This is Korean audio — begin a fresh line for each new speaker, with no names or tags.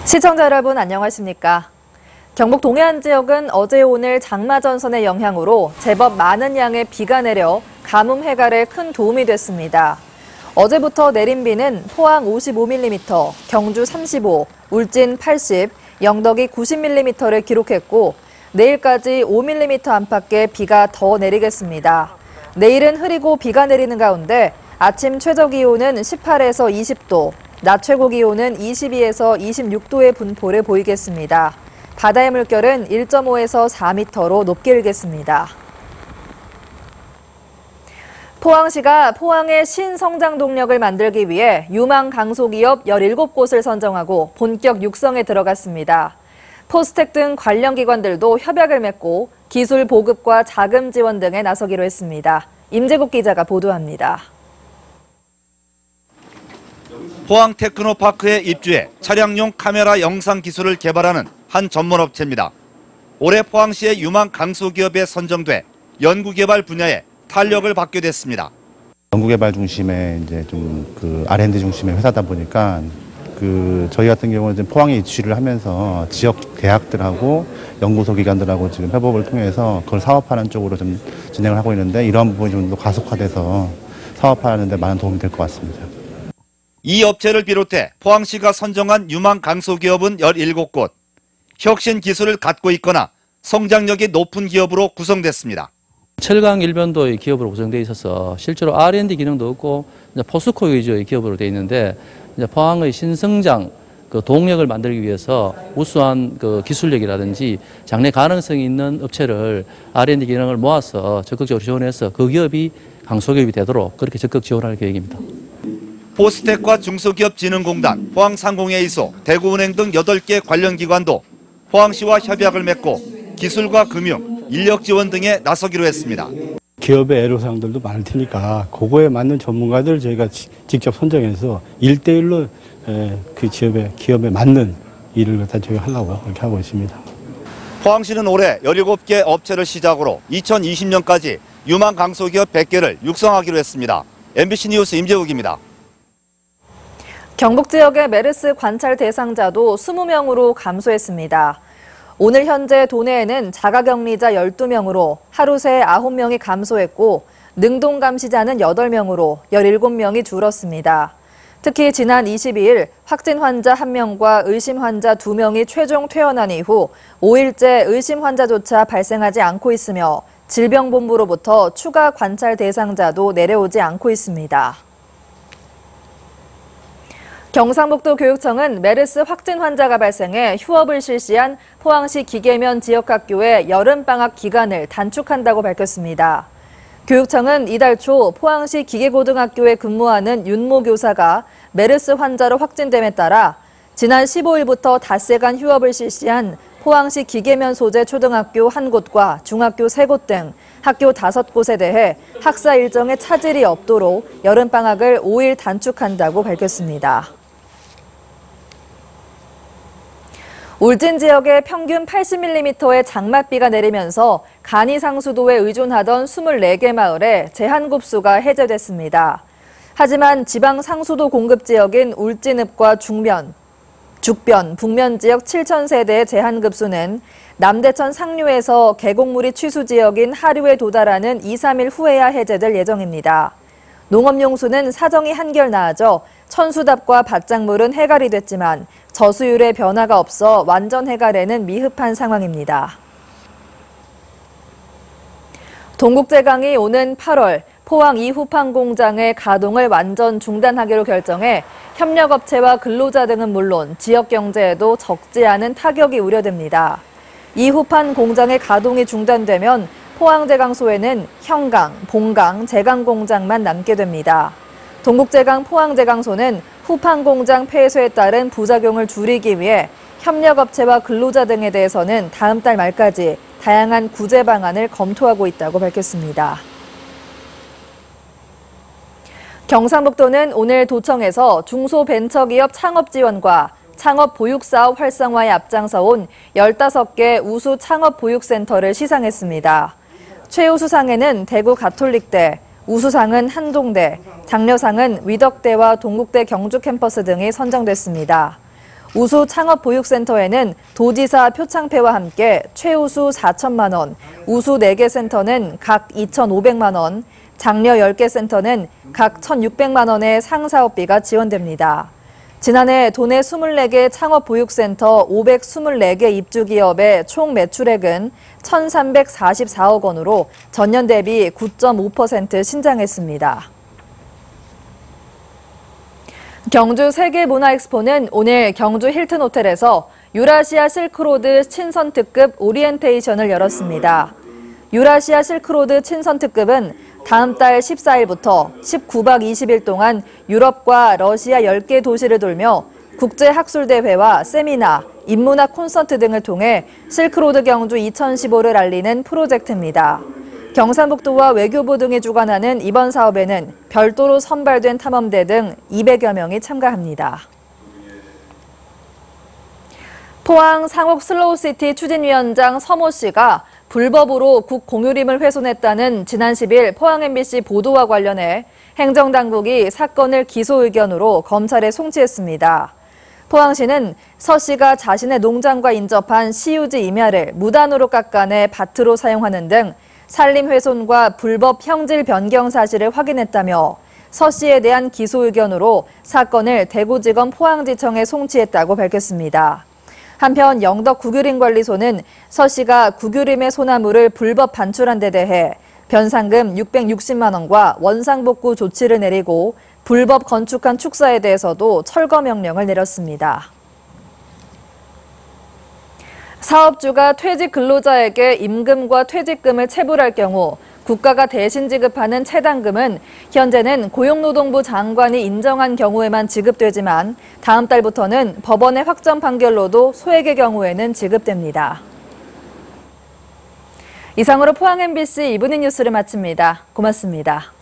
시청자 여러분 안녕하십니까? 경북 동해안 지역은 어제 오늘 장마 전선의 영향으로 제법 많은 양의 비가 내려 가뭄 해갈에 큰 도움이 됐습니다. 어제부터 내린 비는 포항 55mm, 경주 35, 울진 80, 영덕이 90mm를 기록했고 내일까지 5mm 안팎의 비가 더 내리겠습니다. 내일은 흐리고 비가 내리는 가운데 아침 최저 기온은 18에서 20도, 낮 최고 기온은 22에서 26도의 분포를 보이겠습니다. 바다의 물결은 1.5에서 4m로 높게 일겠습니다. 포항시가 포항의 신성장 동력을 만들기 위해 유망 강소기업 17곳을 선정하고 본격 육성에 들어갔습니다. 포스텍 등 관련 기관들도 협약을 맺고 기술 보급과 자금 지원 등에 나서기로 했습니다. 임재국 기자가 보도합니다.
포항 테크노파크에 입주해 차량용 카메라 영상 기술을 개발하는 한 전문업체입니다. 올해 포항시의 유망 강소기업에 선정돼 연구개발 분야에 탄력을 받게 됐습니다.
연구개발 중심의 이제 좀 R&D 중심의 회사다 보니까 저희 같은 경우는 포항에 입주를 하면서 지역 대학들하고 연구소 기관들하고 지금 협업을 통해서 그걸 사업화하는 쪽으로 좀 진행을 하고 있는데 이러한 부분이 좀 더 가속화돼서 사업화하는 데 많은 도움이 될 것 같습니다.
이 업체를 비롯해 포항시가 선정한 유망 강소기업은 17곳, 혁신 기술을 갖고 있거나 성장력이 높은 기업으로 구성됐습니다.
철강 일변도의 기업으로 구성되어 있어서 실제로 R&D 기능도 없고 포스코 위주의 기업으로 되어 있는데 포항의 신성장 동력을 만들기 위해서 우수한 기술력이라든지 장래 가능성이 있는 업체를 R&D 기능을 모아서 적극적으로 지원해서 그 기업이 강소기업이 되도록 그렇게 적극 지원할 계획입니다.
포스텍과 중소기업진흥공단, 포항상공회의소, 대구은행 등 8개 관련 기관도 포항시와 협약을 맺고 기술과 금융, 인력 지원 등에 나서기로 했습니다.
기업의 애로사항들도 많을 테니까 그거에 맞는 전문가들 저희가 직접 선정해서 1대1로 그 기업에 맞는 일을 갖다 저희가 하려고 그렇게 하고 있습니다.
포항시는 올해 17개 업체를 시작으로 2020년까지 유망 강소기업 100개를 육성하기로 했습니다. MBC 뉴스 임재욱입니다.
경북 지역의 메르스 관찰 대상자도 20명으로 감소했습니다. 오늘 현재 도내에는 자가격리자 12명으로 하루 새 9명이 감소했고 능동 감시자는 8명으로 17명이 줄었습니다. 특히 지난 22일 확진 환자 1명과 의심 환자 2명이 최종 퇴원한 이후 5일째 의심 환자조차 발생하지 않고 있으며 질병본부로부터 추가 관찰 대상자도 내려오지 않고 있습니다. 경상북도 교육청은 메르스 확진 환자가 발생해 휴업을 실시한 포항시 기계면 지역학교의 여름방학 기간을 단축한다고 밝혔습니다. 교육청은 이달 초 포항시 기계고등학교에 근무하는 윤모 교사가 메르스 환자로 확진됨에 따라 지난 15일부터 닷새간 휴업을 실시한 포항시 기계면 소재 초등학교 1곳과 중학교 3곳 등 학교 5곳에 대해 학사 일정에 차질이 없도록 여름방학을 5일 단축한다고 밝혔습니다. 울진 지역에 평균 80mm의 장맛비가 내리면서 간이 상수도에 의존하던 24개 마을에 제한급수가 해제됐습니다. 하지만 지방 상수도 공급 지역인 울진읍과 죽변, 북면 지역 7,000세대의 제한급수는 남대천 상류에서 계곡물이 취수 지역인 하류에 도달하는 2-3일 후에야 해제될 예정입니다. 농업용수는 사정이 한결 나아져 천수답과 밭작물은 해갈이 됐지만 저수율에 변화가 없어 완전 해갈에는 미흡한 상황입니다. 동국제강이 오는 8월 포항 이후판 공장의 가동을 완전 중단하기로 결정해 협력업체와 근로자 등은 물론 지역 경제에도 적지 않은 타격이 우려됩니다. 이후판 공장의 가동이 중단되면 포항제강소에는 형강, 봉강, 제강공장만 남게 됩니다. 동국제강 포항제강소는 후판 공장 폐쇄에 따른 부작용을 줄이기 위해 협력업체와 근로자 등에 대해서는 다음 달 말까지 다양한 구제 방안을 검토하고 있다고 밝혔습니다. 경상북도는 오늘 도청에서 중소벤처기업 창업 지원과 창업 보육사업 활성화에 앞장서온 15개 우수 창업보육센터를 시상했습니다. 최우수상에는 대구 가톨릭대, 우수상은 한동대, 장려상은 위덕대와 동국대 경주 캠퍼스 등이 선정됐습니다. 우수 창업보육센터에는 도지사 표창패와 함께 최우수 4천만 원, 우수 4개 센터는 각 2,500만 원, 장려 10개 센터는 각 1,600만 원의 상사업비가 지원됩니다. 지난해 도내 24개 창업보육센터 524개 입주기업의 총 매출액은 1,344억 원으로 전년 대비 9.5% 신장했습니다. 경주 세계문화엑스포는 오늘 경주 힐튼 호텔에서 유라시아 실크로드 친선 특급 오리엔테이션을 열었습니다. 유라시아 실크로드 친선 특급은 다음 달 14일부터 19박 20일 동안 유럽과 러시아 10개 도시를 돌며 국제학술대회와 세미나, 인문학 콘서트 등을 통해 실크로드 경주 2015를 알리는 프로젝트입니다. 경상북도와 외교부 등이 주관하는 이번 사업에는 별도로 선발된 탐험대 등 200여 명이 참가합니다. 포항 상옥 슬로우시티 추진위원장 서모 씨가 불법으로 국공유림을 훼손했다는 지난 10일 포항 MBC 보도와 관련해 행정당국이 사건을 기소 의견으로 검찰에 송치했습니다. 포항시는 서 씨가 자신의 농장과 인접한 시유지 임야를 무단으로 깎아내 밭으로 사용하는 등 산림훼손과 불법 형질 변경 사실을 확인했다며 서 씨에 대한 기소 의견으로 사건을 대구지검 포항지청에 송치했다고 밝혔습니다. 한편 영덕 국유림관리소는 서 씨가 국유림의 소나무를 불법 반출한 데 대해 변상금 660만 원과 원상복구 조치를 내리고 불법 건축한 축사에 대해서도 철거 명령을 내렸습니다. 사업주가 퇴직 근로자에게 임금과 퇴직금을 체불할 경우 국가가 대신 지급하는 체당금은 현재는 고용노동부 장관이 인정한 경우에만 지급되지만 다음 달부터는 법원의 확정 판결로도 소액의 경우에는 지급됩니다. 이상으로 포항 MBC 이브닝 뉴스를 마칩니다. 고맙습니다.